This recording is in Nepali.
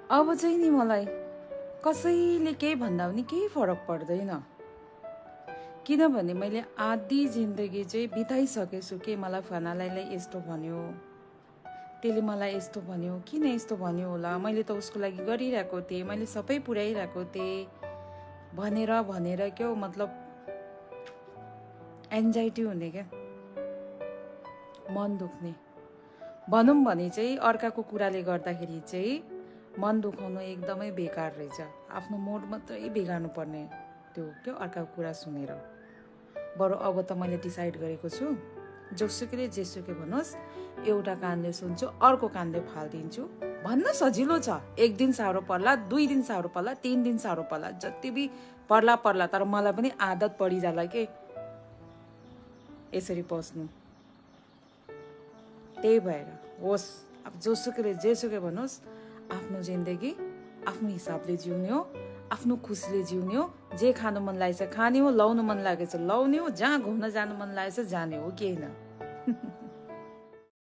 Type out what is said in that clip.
अब चाहिँ नि मलाई कसैले केही भन्दा पनि केही फरक पर्दैन, किनभने मैले आधी जिन्दगी चाहिँ बिताइसकेछु। के मलाई फनालाईलाई यस्तो भन्यो, त्यसले मलाई यस्तो भन्यो, किन यस्तो भन्यो होला, मैले त उसको लागि गरिरहेको थिएँ, मैले सबै पुर्याइरहेको थिएँ भनेर भनेर क्या मतलब एन्जाइटी हुने क्या, मन दुख्ने। भनौँ भने चाहिँ अर्काको कुराले गर्दाखेरि चाहिँ मन दुखाउनु एकदमै बेकार रहेछ। आफ्नो मोड मात्रै बिगार्नु पर्ने त्यो क्या अर्काको कुरा सुनेर। बरु अब त मैले डिसाइड गरेको छु, जोसुकैले जेसुकै भनोस्, एउटा कानले सुन्छु अर्को कानले फालिदिन्छु। भन्न सजिलो छ, एक दिन साह्रो पर्ला, 2 दिन साह्रो पर्ला, 3 दिन साह्रो पर्ला, जति भी पर्ला पर्ला, तर मलाई पनि आदत पडिजाला के यसरी पस्नु। त्यही भएर होस्, अब जोसुकैले जेसुकै भनोस्, आफ्नो जिन्दगी आफ्नो हिसाबले जिउने हो, आफ्नो खुसीले जिउने हो। जे खानु मन लागेछ खाने हो, लाउनु मन लागेछ लाउने हो, जहाँ घुम्न जानु मन लागेछ जाने हो, केही न।